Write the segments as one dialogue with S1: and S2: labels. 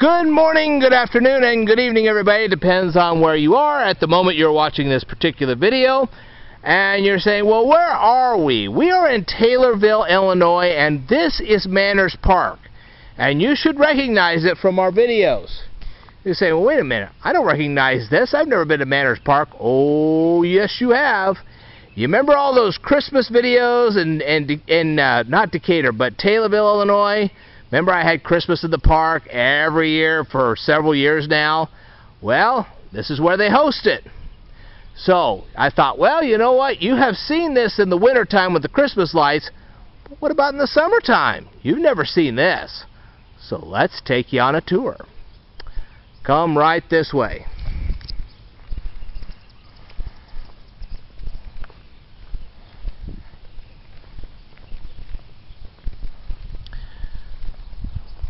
S1: Good morning, good afternoon, and good evening, everybody. It depends on where you are at the moment you're watching this particular video. And you're saying, well, where are we? We are in Taylorville, Illinois, and this is Manners Park. And you should recognize it from our videos. You say, well, wait a minute. I don't recognize this. I've never been to Manners Park. Oh, yes, you have. You remember all those Christmas videos in not Decatur, but Taylorville, Illinois? Remember I had Christmas in the park every year for several years now? Well, this is where they host it. So, I thought, well, you know what? You have seen this in the wintertime with the Christmas lights, but what about in the summertime? You've never seen this. So, let's take you on a tour. Come right this way.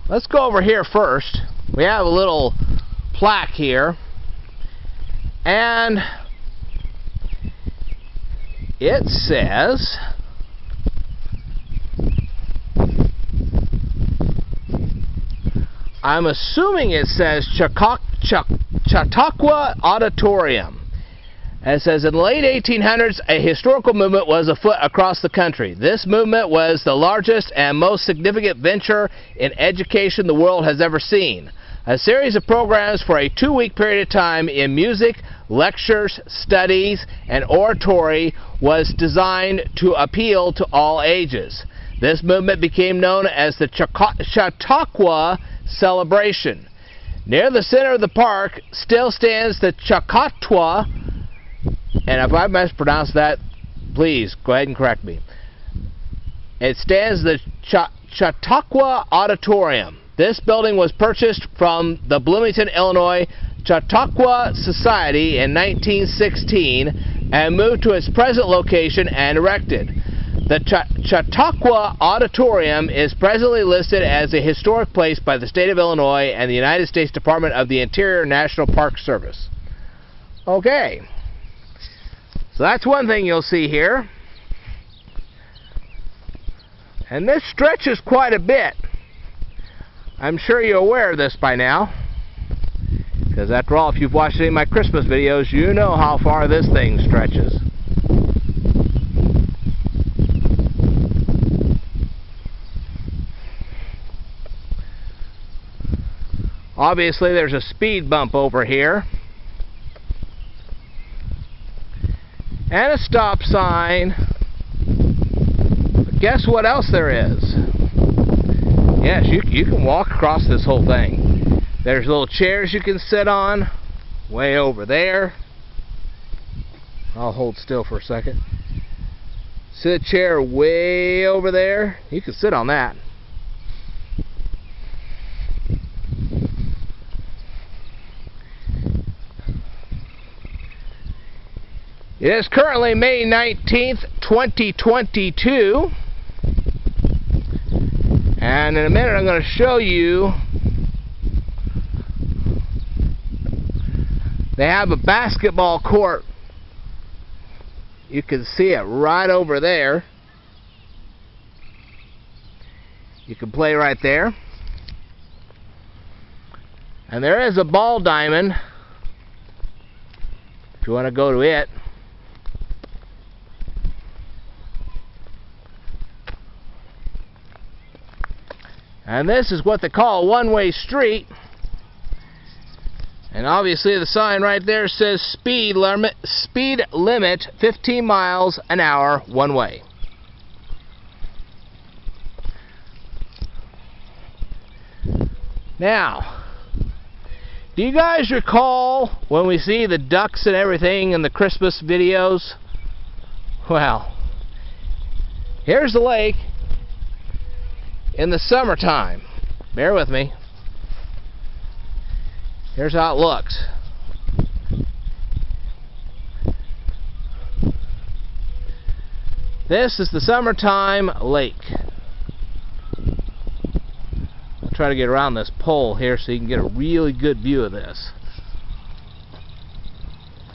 S1: Let's go over here first. We have a little plaque here, and it says I'm assuming it says Chautauqua Auditorium. And it says, in the late 1800s, a historical movement was afoot across the country. This movement was the largest and most significant venture in education the world has ever seen. A series of programs for a 2-week period of time in music, lectures, studies, and oratory was designed to appeal to all ages. This movement became known as the Chautauqua Celebration. Near the center of the park still stands the Chautauqua, and if I mispronounced that, please go ahead and correct me. It stands the Chautauqua Auditorium. This building was purchased from the Bloomington, Illinois Chautauqua Society in 1916 and moved to its present location and erected. The Chautauqua Auditorium is presently listed as a historic place by the state of Illinois and the United States Department of the Interior National Park Service. Okay. So that's one thing you'll see here. And this stretches quite a bit. I'm sure you're aware of this by now, because after all, if you've watched any of my Christmas videos, you know how far this thing stretches. Obviously, there's a speed bump over here. And a stop sign. But guess what else there is? Yes, you can walk across this whole thing. There's little chairs you can sit on way over there. I'll hold still for a second. See the chair way over there? You can sit on that. It is currently May 19th, 2022, and in a minute I'm going to show you they have a basketball court. You can see it right over there. You can play right there. And there is a ball diamond if you want to go to it. And this is what they call a one-way street. And obviously the sign right there says speed limit 15 miles an hour one way. Now, do you guys recall when we see the ducks and everything in the Christmas videos? Well, here's the lake. In the summertime, bear with me, here's how it looks. This is the summertime lake. I'll try to get around this pole here so you can get a really good view of this.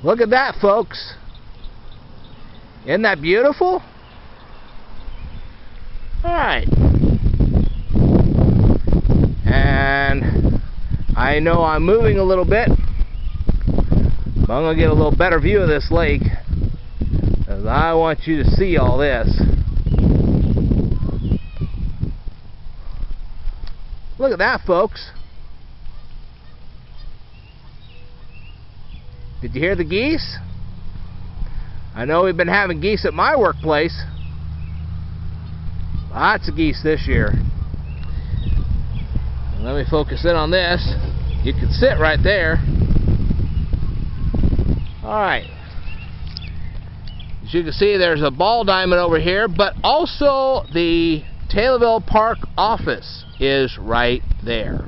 S1: Look at that, folks. Isn't that beautiful? Alright. And I know I'm moving a little bit, but I'm going to get a little better view of this lake, because I want you to see all this. Look at that, folks. Did you hear the geese? I know we've been having geese at my workplace. Lots of geese this year. Let me focus in on this. You can sit right there. Alright. As you can see, there's a ball diamond over here, but also the Taylorville Park office is right there.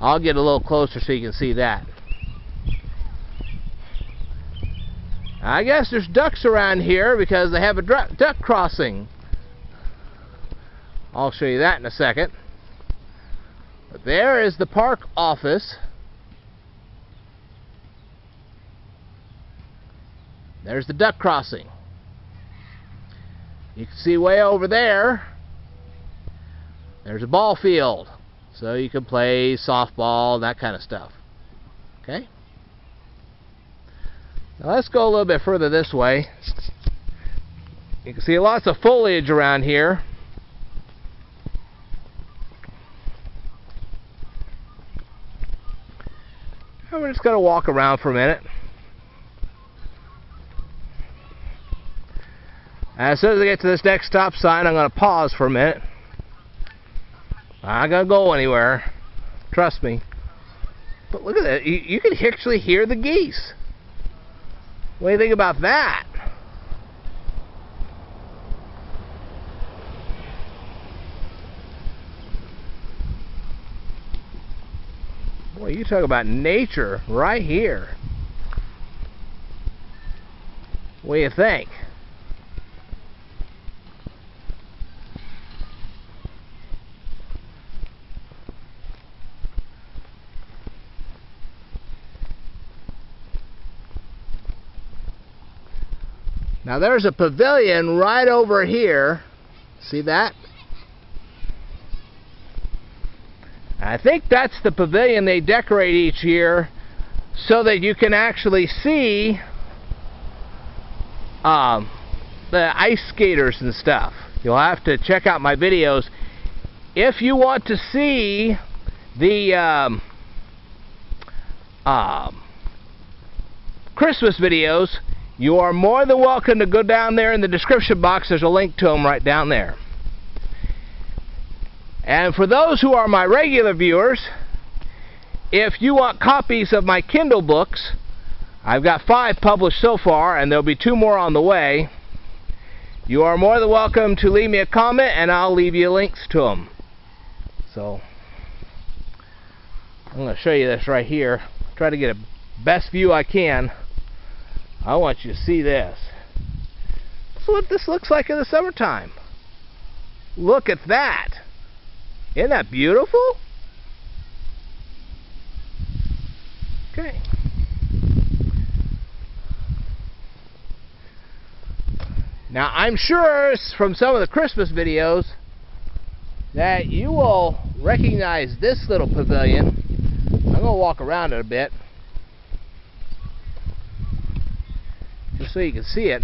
S1: I'll get a little closer so you can see that. I guess there's ducks around here because they have a duck crossing. I'll show you that in a second. But there is the park office. There's the duck crossing. You can see way over there, there's a ball field. So you can play softball, that kind of stuff. Okay? Now let's go a little bit further this way. You can see lots of foliage around here. And we're just going to walk around for a minute. As soon as I get to this next stop sign, I'm going to pause for a minute. I'm not going to go anywhere. Trust me. But look at that. You can actually hear the geese. What do you think about that? Boy, you talk about nature right here. What do you think? Now there's a pavilion right over here. See that? I think that's the pavilion they decorate each year so that you can actually see the ice skaters and stuff. You'll have to check out my videos. If you want to see the Christmas videos, you are more than welcome to go down there in the description box. There's a link to them right down there. And for those who are my regular viewers, if you want copies of my Kindle books, I've got 5 published so far, and there'll be 2 more on the way. You are more than welcome to leave me a comment, and I'll leave you links to them. So, I'm going to show you this right here. Try to get a best view I can. I want you to see this. This is what this looks like in the summertime. Look at that. Isn't that beautiful? Okay. Now I'm sure from some of the Christmas videos that you will recognize this little pavilion. I'm going to walk around it a bit, just so you can see it.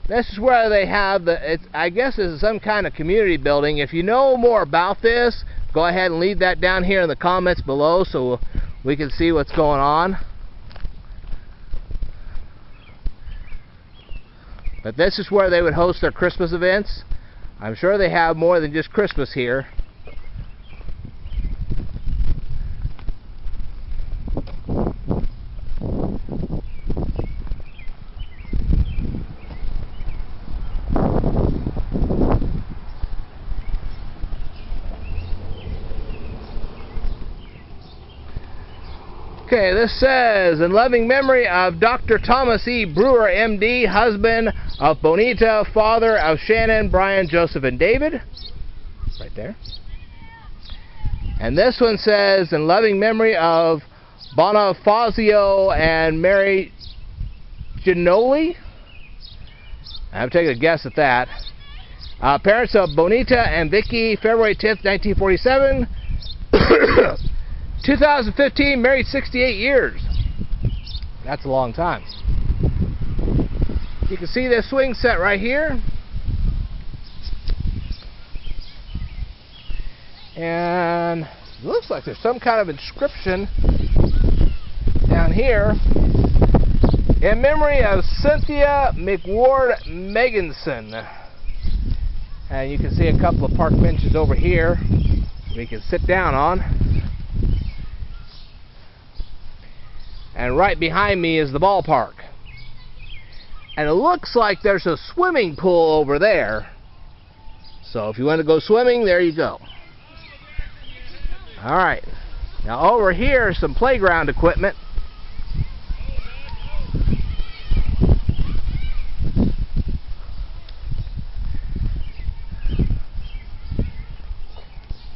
S1: This is where they have I guess this is some kind of community building. If you know more about this, go ahead and leave that down here in the comments below so we can see what's going on. But this is where they would host their Christmas events. I'm sure they have more than just Christmas here. Okay, this says, in loving memory of Dr. Thomas E. Brewer, M.D., husband of Bonita, father of Shannon, Brian, Joseph, and David. Right there. And this one says, in loving memory of Bonifazio and Mary Ginoli. I'm taking a guess at that. Parents of Bonita and Vicky, February 10th, 1947. 2015, married 68 years. That's a long time. You can see this swing set right here. And it looks like there's some kind of inscription down here in memory of Cynthia McWard Meganson. And you can see a couple of park benches over here we can sit down on. And right behind me is the ballpark. And it looks like there's a swimming pool over there. So if you want to go swimming, there you go. Alright, now over here is some playground equipment.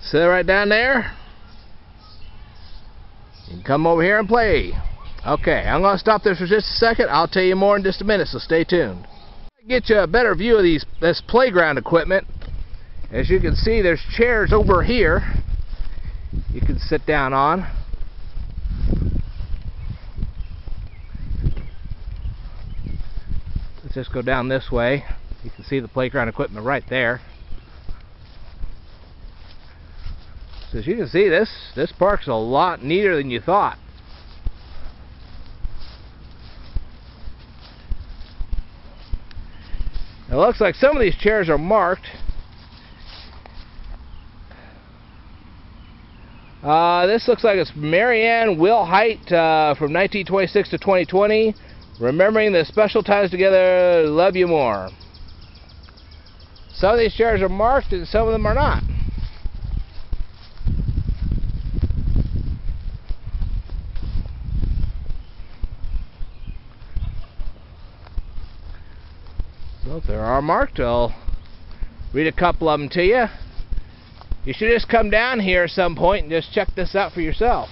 S1: See right down there? You can come over here and play. Okay, I'm going to stop there for just a second. I'll tell you more in just a minute, so stay tuned. Get you a better view of this playground equipment. As you can see, there's chairs over here you can sit down on. Let's just go down this way. You can see the playground equipment right there. So as you can see, this park's a lot neater than you thought. It looks like some of these chairs are marked. This looks like it's Marianne Wilhite from 1926 to 2020. Remembering the special times together, love you more. Some of these chairs are marked and some of them are not. So if there are marked, I'll read a couple of them to you. You should just come down here at some point and just check this out for yourself.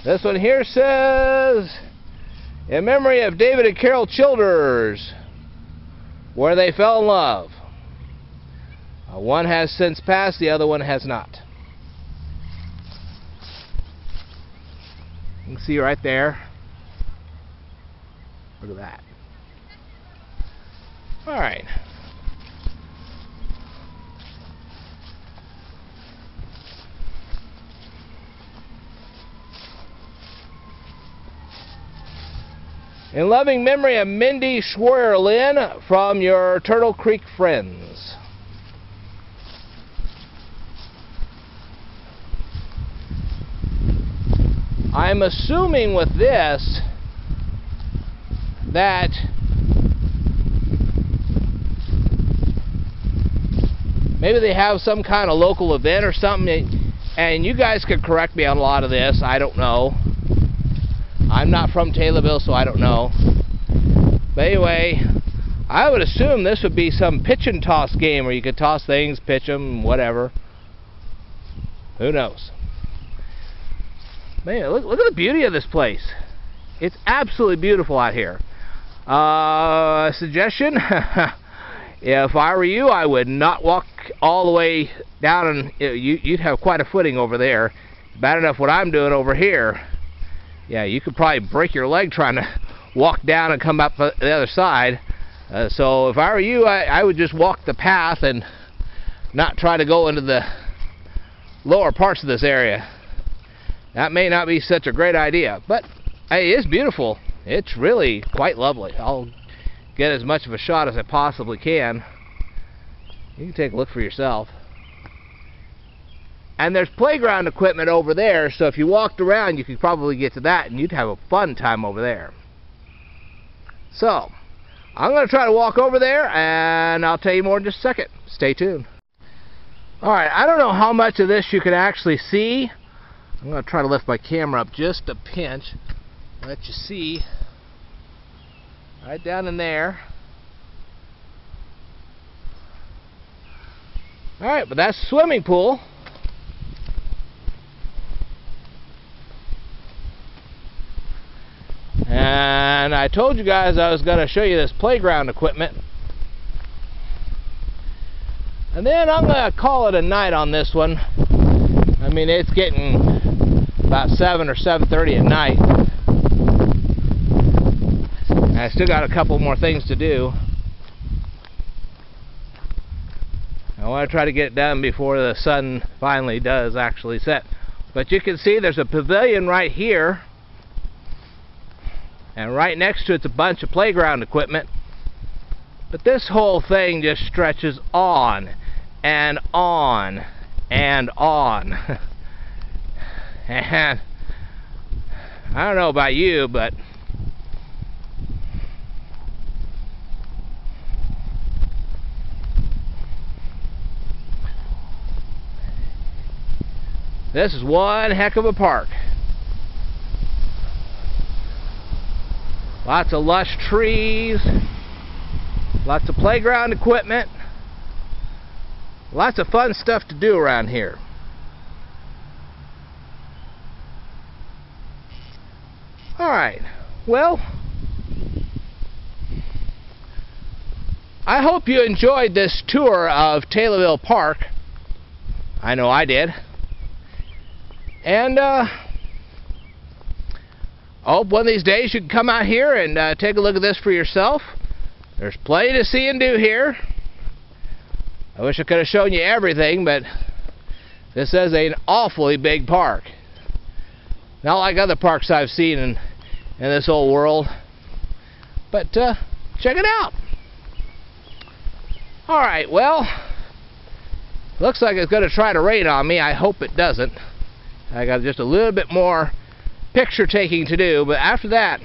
S1: This one here says, in memory of David and Carol Childers, where they fell in love. One has since passed, the other one has not. You can see right there. Look at that. Alright. In loving memory of Mindy Schwerlin from your Turtle Creek friends. I'm assuming with this that maybe they have some kind of local event or something, and you guys could correct me on a lot of this. I don't know. I'm not from Taylorville, so I don't know. But anyway, I would assume this would be some pitch and toss game where you could toss things, pitch them, whatever. Who knows? Man, look at the beauty of this place. It's absolutely beautiful out here. Suggestion? If I were you, I would not walk all the way down, and you'd have quite a footing over there. Bad enough what I'm doing over here. Yeah, you could probably break your leg trying to walk down and come up the other side. So if I were you, I would just walk the path and not try to go into the lower parts of this area. That may not be such a great idea, but hey, it is beautiful. It's really quite lovely. I'll get as much of a shot as I possibly can. You can take a look for yourself. And there's playground equipment over there, so if you walked around, you could probably get to that, and you'd have a fun time over there. So, I'm going to try to walk over there, and I'll tell you more in just a second. Stay tuned. Alright, I don't know how much of this you can actually see. I'm going to try to lift my camera up just a pinch. Let you see. Right down in there. Alright, but that's the swimming pool. And I told you guys I was going to show you this playground equipment. And then I'm going to call it a night on this one. I mean, it's getting about 7 or 7:30 at night. And I still got a couple more things to do. I want to try to get it done before the sun finally does actually set. But you can see there's a pavilion right here. And right next to it's a bunch of playground equipment. But this whole thing just stretches on and on and on. And I don't know about you, but this is one heck of a park. Lots of lush trees, lots of playground equipment, lots of fun stuff to do around here. Alright, well, I hope you enjoyed this tour of Taylorville Park. I know I did. And I hope one of these days you can come out here and take a look at this for yourself. There's plenty to see and do here. I wish I could have shown you everything, but this is an awfully big park. Not like other parks I've seen in this old world. But check it out. Alright, well, looks like it's going to try to rain on me. I hope it doesn't. I got just a little bit more picture taking to do, but after that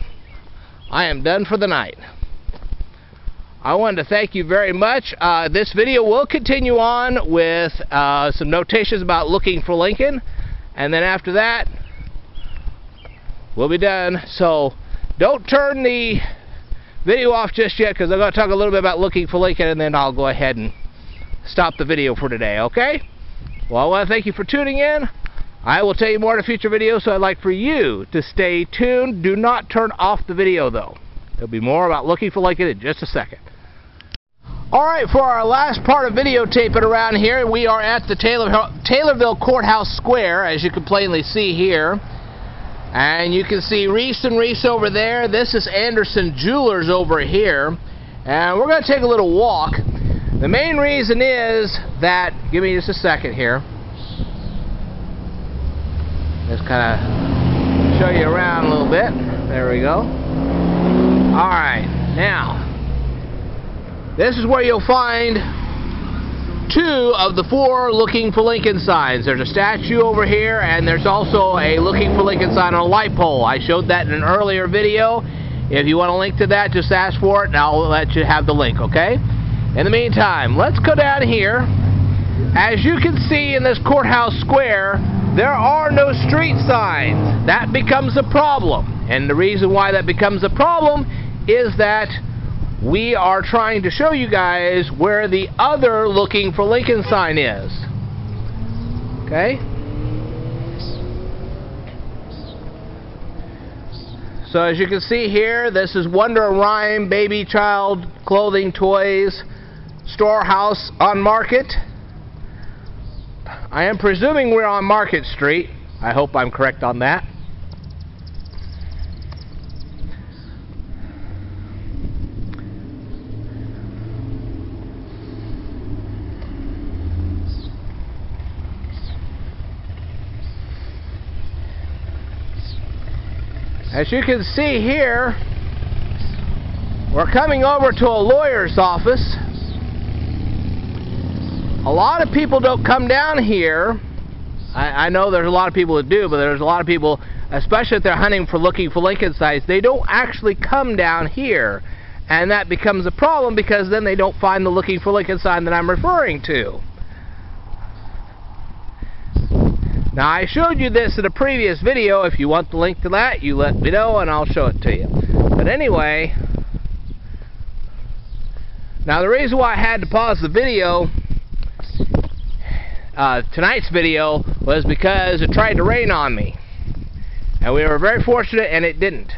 S1: I am done for the night. I wanted to thank you very much. This video will continue on with some notations about looking for Lincoln, and then after that we'll be done. So don't turn the video off just yet, because I'm going to talk a little bit about looking for Lincoln, and then I'll go ahead and stop the video for today, okay? Well, I want to thank you for tuning in. I will tell you more in a future video, so I'd like for you to stay tuned. Do not turn off the video, though. There'll be more about looking for Lincoln in just a second. Alright, for our last part of videotaping around here, we are at the Taylorville Courthouse Square, as you can plainly see here. And you can see Reese and Reese over there. This is Anderson Jewelers over here. And we're going to take a little walk. The main reason is that, give me just a second here. Just kind of show you around a little bit. There we go. Alright, now, this is where you'll find 2 of the 4 Looking for Lincoln signs. There's a statue over here, and there's also a Looking for Lincoln sign on a light pole. I showed that in an earlier video. If you want a link to that, just ask for it, and I'll let you have the link, okay? In the meantime, let's go down here. As you can see in this Courthouse Square, there are no street signs. That becomes a problem. And the reason why that becomes a problem is that we are trying to show you guys where the other Looking for Lincoln sign is. Okay? So as you can see here, this is Wonder and Rhyme Baby Child Clothing Toys Storehouse on Market. I am presuming we're on Market Street. I hope I'm correct on that. As you can see here, we're coming over to a lawyer's office. A lot of people don't come down here. I know there's a lot of people that do, but there's a lot of people, especially if they're hunting for Looking for Lincoln signs, they don't actually come down here. And that becomes a problem, because then they don't find the Looking for Lincoln sign that I'm referring to. Now, I showed you this in a previous video. If you want the link to that, you let me know and I'll show it to you. But anyway, now the reason why I had to pause the video, tonight's video, was because it tried to rain on me. And we were very fortunate and it didn't.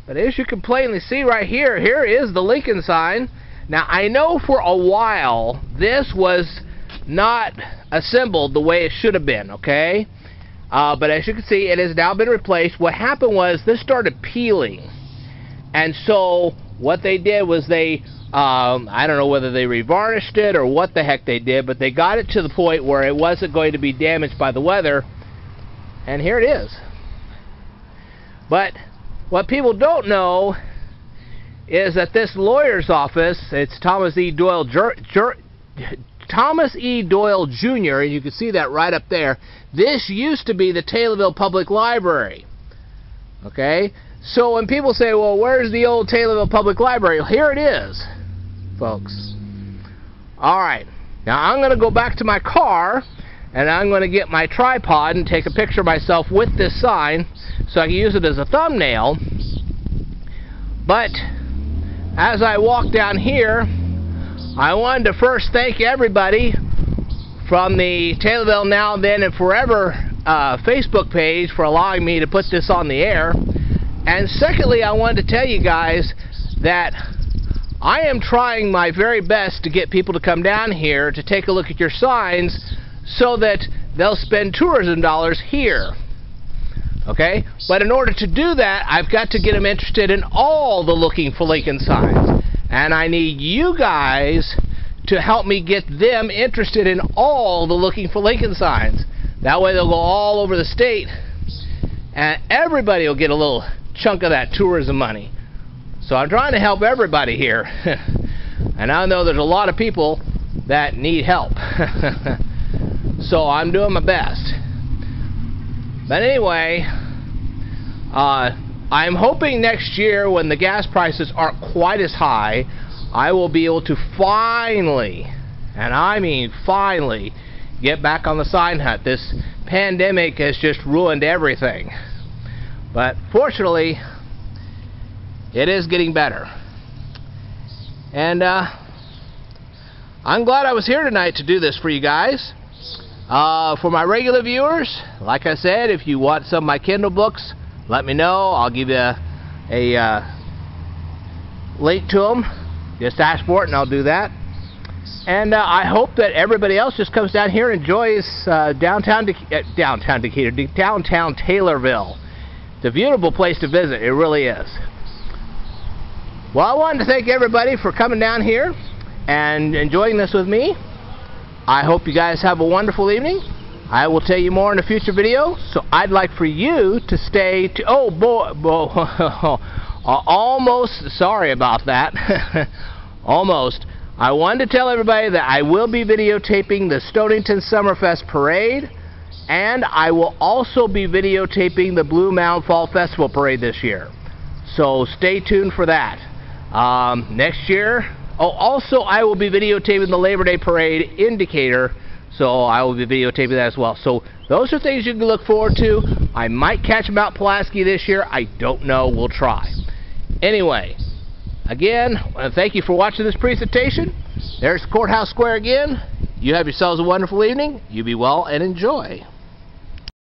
S1: But as you can plainly see right here, here is the Lincoln sign. Now, I know for a while this was not assembled the way it should have been, okay? But as you can see, it has now been replaced. What happened was this started peeling. And so what they did was they, I don't know whether they revarnished it or what the heck they did, but they got it to the point where it wasn't going to be damaged by the weather. And here it is. But what people don't know is that this lawyer's office, it's Thomas E. Doyle Jr., and you can see that right up there. This used to be the Taylorville Public Library. Okay? So when people say, well, where's the old Taylorville Public Library? Well, here it is, folks. Alright. Now I'm going to go back to my car, and I'm going to get my tripod and take a picture of myself with this sign so I can use it as a thumbnail. But as I walk down here, I wanted to first thank everybody from the Taylorville Now, Then, and Forever Facebook page for allowing me to put this on the air. And secondly, I wanted to tell you guys that I am trying my very best to get people to come down here to take a look at your signs so that they'll spend tourism dollars here. Okay? But in order to do that, I've got to get them interested in all the Looking for Lincoln signs. And I need you guys to help me get them interested in all the Looking for Lincoln signs. That way they'll go all over the state, and everybody will get a little chunk of that tourism money. So I'm trying to help everybody here. And I know there's a lot of people that need help. So I'm doing my best. But anyway, I'm hoping next year when the gas prices aren't quite as high, I will be able to finally, and I mean finally, get back on the sign hunt. This pandemic has just ruined everything. But fortunately, it is getting better. And I'm glad I was here tonight to do this for you guys. For my regular viewers, like I said, if you want some of my Kindle books, let me know. I'll give you a link to them. Just ask for it and I'll do that. And I hope that everybody else just comes down here and enjoys downtown Taylorville. It's a beautiful place to visit. It really is. Well, I wanted to thank everybody for coming down here and enjoying this with me. I hope you guys have a wonderful evening. I will tell you more in a future video, so I'd like for you to stay to, oh boy, almost, sorry about that. Almost. I wanted to tell everybody that I will be videotaping the Stonington Summerfest Parade, and I will also be videotaping the Blue Mound Fall Festival Parade this year. So stay tuned for that. Next year, oh, also I will be videotaping the Labor Day Parade in Decatur, so I will be videotaping that as well. So those are things you can look forward to. I might catch Mount Pulaski this year. I don't know. We'll try. Anyway, again, I want to thank you for watching this presentation. There's Courthouse Square again. You have yourselves a wonderful evening. You be well and enjoy.